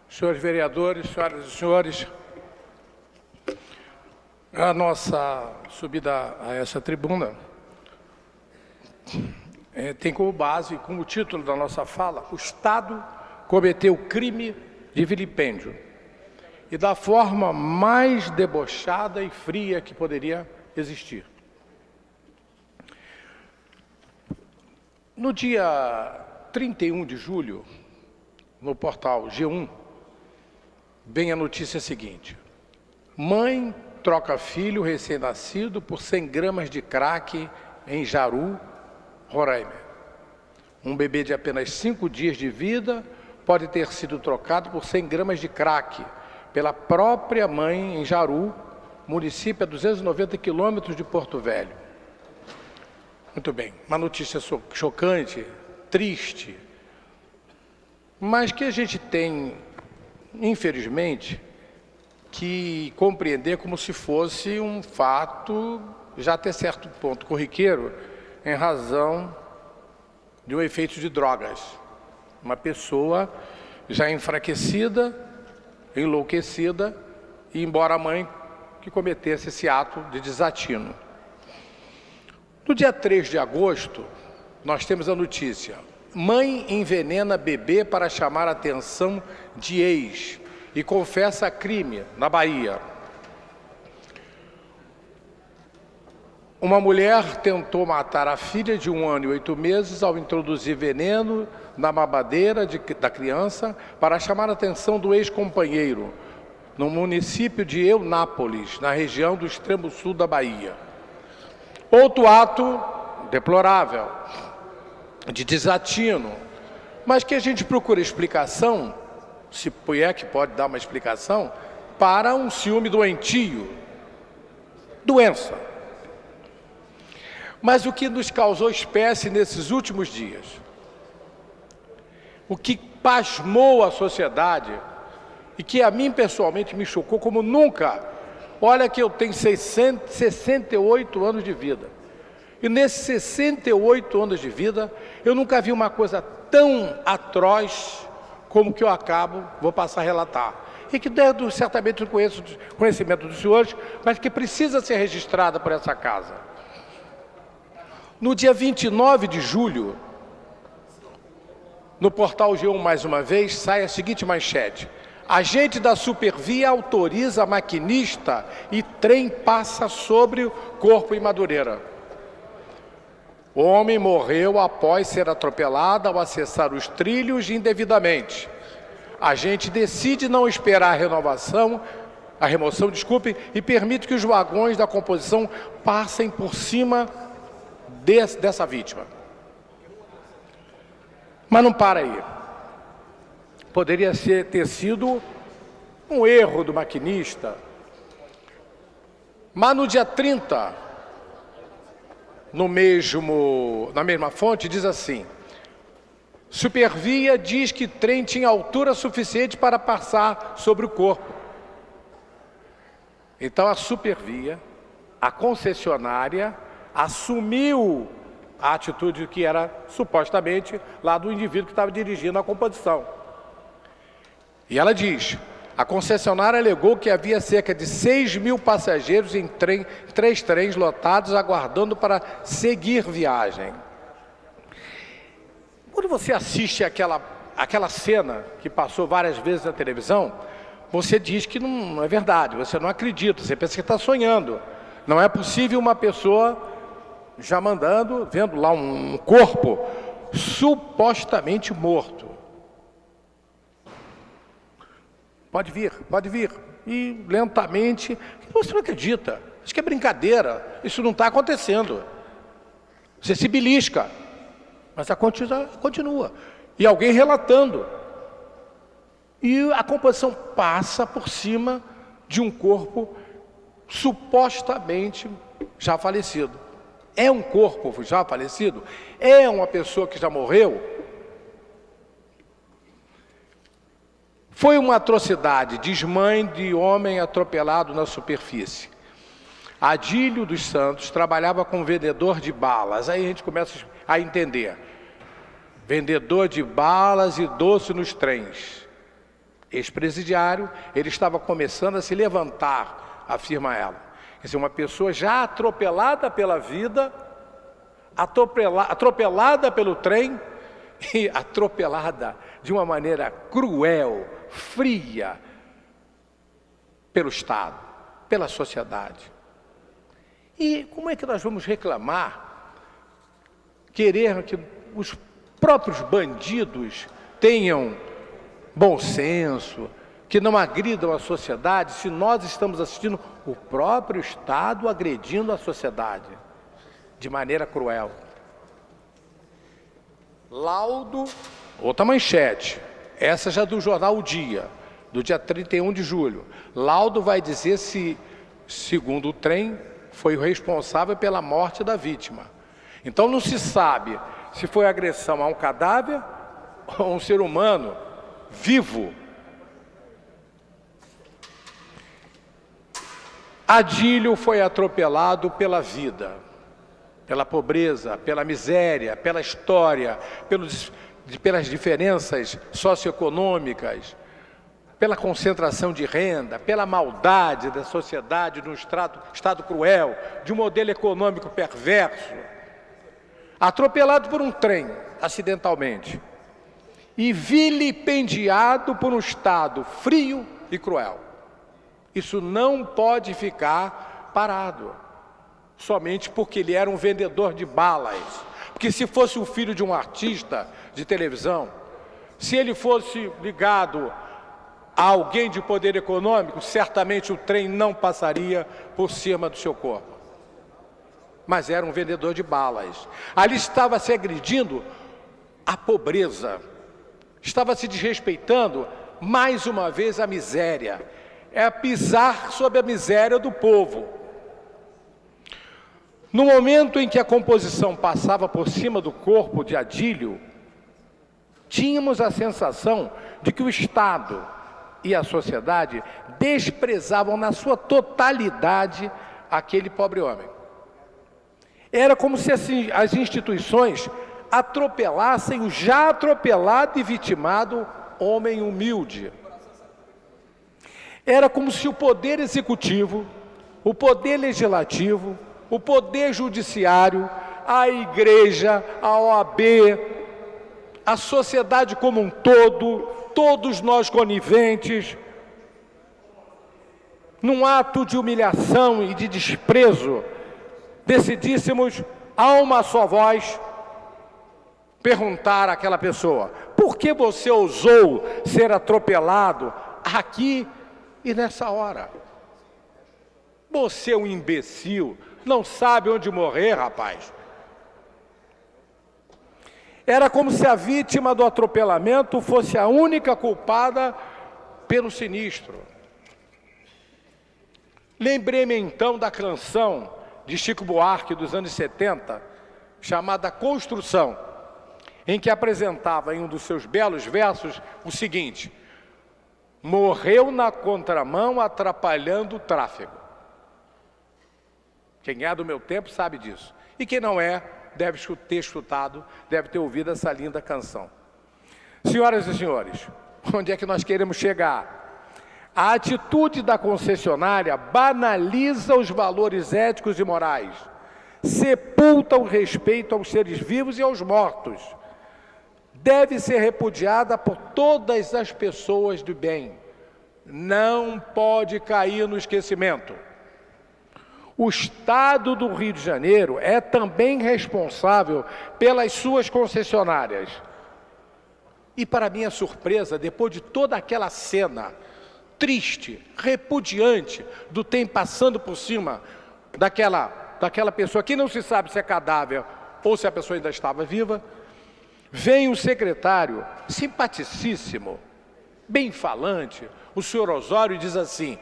Senhores vereadores, senhoras e senhores, a nossa subida a essa tribuna tem como base, como título da nossa fala, o Estado cometeu crime de vilipêndio e da forma mais debochada e fria que poderia existir. No dia 31 de julho, no portal G1, vem a notícia seguinte: mãe troca filho recém-nascido por 100 gramas de crack em Jaru, Roraima. Um bebê de apenas 5 dias de vida pode ter sido trocado por 100 gramas de crack pela própria mãe em Jaru, município a 290 quilômetros de Porto Velho. Muito bem, uma notícia chocante, triste, mas que a gente tem, infelizmente, que compreender como se fosse um fato, já até certo ponto, corriqueiro, em razão de um efeito de drogas. Uma pessoa já enfraquecida, enlouquecida, e embora a mãe que cometesse esse ato de desatino. No dia 3 de agosto, nós temos a notícia: mãe envenena bebê para chamar a atenção de ex e confessa crime na Bahia. Uma mulher tentou matar a filha de 1 ano e 8 meses ao introduzir veneno na mamadeira da criança para chamar a atenção do ex-companheiro, no município de Eunápolis, na região do extremo sul da Bahia. Outro ato deplorável, de desatino, mas que a gente procura explicação, se é que pode dar uma explicação, para um ciúme doentio, doença. Mas o que nos causou espécie nesses últimos dias, o que pasmou a sociedade e que a mim pessoalmente me chocou como nunca. Olha que eu tenho 68 anos de vida. E nesses 68 anos de vida, eu nunca vi uma coisa tão atroz como que eu vou passar a relatar. E que certamente eu conheço conhecimento dos senhores, mas que precisa ser registrada por essa casa. No dia 29 de julho, no portal G1 mais uma vez, sai a seguinte manchete: agente da Supervia autoriza maquinista e trem passa sobre o corpo em Madureira. O homem morreu após ser atropelado ao acessar os trilhos indevidamente. A gente decide não esperar a remoção, e permite que os vagões da composição passem por cima dessa vítima. Mas não para aí. Poderia ter sido um erro do maquinista. Mas no dia 30, na mesma fonte, diz assim: Supervia diz que trem tinha altura suficiente para passar sobre o corpo. Então a Supervia, a concessionária, assumiu a atitude que era supostamente lá do indivíduo que estava dirigindo a composição. E ela diz: a concessionária alegou que havia cerca de 6.000 passageiros em 3 trens lotados aguardando para seguir viagem. Quando você assiste aquela cena que passou várias vezes na televisão, você diz que não é verdade, você não acredita, você pensa que está sonhando. Não é possível uma pessoa já vendo lá um corpo supostamente morto. Pode vir. E lentamente, você não acredita. Isso que é brincadeira, isso não está acontecendo. Você se belisca, mas a coisa continua. E alguém relatando. E a composição passa por cima de um corpo supostamente já falecido. É um corpo já falecido? É uma pessoa que já morreu? Foi uma atrocidade, diz mãe de homem atropelado na superfície. Adílio dos Santos trabalhava como vendedor de balas. Aí a gente começa a entender. Vendedor de balas e doce nos trens. ex-presidiário, ele estava começando a se levantar, afirma ela. Quer dizer, uma pessoa já atropelada pela vida, atropelada pelo trem e atropelada de uma maneira cruel, fria, pelo Estado, pela sociedade. E como é que nós vamos reclamar, querer que os próprios bandidos tenham bom senso, que não agridam a sociedade, se nós estamos assistindo o próprio Estado agredindo a sociedade de maneira cruel? Laudo, outra manchete, essa já do jornal O Dia, do dia 31 de julho. Laudo vai dizer se, segundo o trem, foi o responsável pela morte da vítima. Então não se sabe se foi agressão a um cadáver ou a um ser humano vivo. Adílio foi atropelado pela vida, pela pobreza, pela miséria, pela história, pelas diferenças socioeconômicas, pela concentração de renda, pela maldade da sociedade, de um estado cruel, de um modelo econômico perverso. Atropelado por um trem, acidentalmente, e vilipendiado por um Estado frio e cruel. Isso não pode ficar parado, somente porque ele era um vendedor de balas. Porque se fosse o filho de um artista de televisão, se ele fosse ligado a alguém de poder econômico, certamente o trem não passaria por cima do seu corpo. Mas era um vendedor de balas. Ali estava se agredindo a pobreza, estava se desrespeitando mais uma vez a miséria. É pisar sobre a miséria do povo. No momento em que a composição passava por cima do corpo de Adílio, tínhamos a sensação de que o Estado e a sociedade desprezavam na sua totalidade aquele pobre homem. Era como se as instituições atropelassem o já atropelado e vitimado homem humilde. Era como se o poder executivo, o poder legislativo, o poder judiciário, a igreja, a OAB, a sociedade como um todo, todos nós coniventes, num ato de humilhação e de desprezo, decidíssemos, a uma só voz, perguntar àquela pessoa: por que você ousou ser atropelado aqui e nessa hora? Você é um imbecil, não sabe onde morrer, rapaz. Era como se a vítima do atropelamento fosse a única culpada pelo sinistro. Lembrei-me então da canção de Chico Buarque dos anos 70, chamada Construção, em que apresentava em um dos seus belos versos o seguinte: morreu na contramão atrapalhando o tráfego. Quem é do meu tempo sabe disso. E quem não é, deve ter escutado, deve ter ouvido essa linda canção. Senhoras e senhores, onde é que nós queremos chegar? A atitude da concessionária banaliza os valores éticos e morais, sepulta o respeito aos seres vivos e aos mortos. Deve ser repudiada por todas as pessoas do bem. Não pode cair no esquecimento. O Estado do Rio de Janeiro é também responsável pelas suas concessionárias. E para minha surpresa, depois de toda aquela cena triste, repudiante, do trem passando por cima daquela pessoa, que não se sabe se é cadáver ou se a pessoa ainda estava viva, vem o secretário, simpaticíssimo, bem falante, o senhor Osório, e diz assim: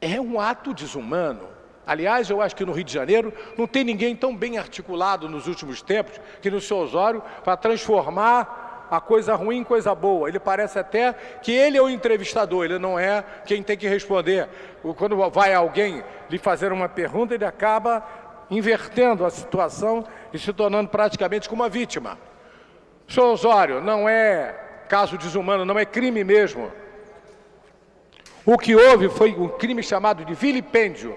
é um ato desumano. Aliás, eu acho que no Rio de Janeiro não tem ninguém tão bem articulado nos últimos tempos que no senhor Osório para transformar a coisa ruim em coisa boa. Ele parece até que ele é o entrevistador, ele não é quem tem que responder. Quando vai alguém lhe fazer uma pergunta, ele acaba invertendo a situação e se tornando praticamente como uma vítima. Senhor Osório, não é caso desumano, não é crime mesmo. O que houve foi um crime chamado de vilipêndio.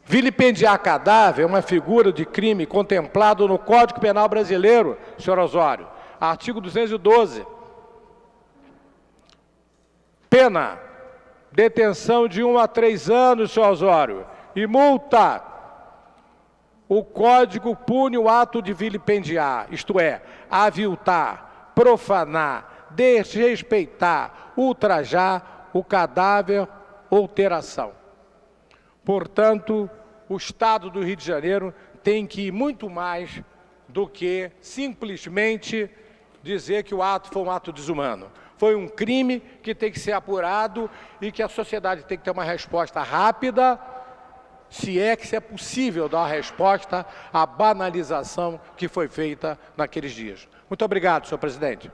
Vilipendiar cadáver é uma figura de crime contemplado no Código Penal Brasileiro, senhor Osório, artigo 212. Pena, detenção de 1 a 3 anos, senhor Osório, e multa. O Código pune o ato de vilipendiar, isto é, aviltar, profanar, desrespeitar, ultrajar o cadáver ou ter ação. Portanto, o Estado do Rio de Janeiro tem que ir muito mais do que simplesmente dizer que o ato foi um ato desumano. Foi um crime que tem que ser apurado e que a sociedade tem que ter uma resposta rápida, se é possível dar uma resposta à banalização que foi feita naqueles dias. Muito obrigado, senhor presidente.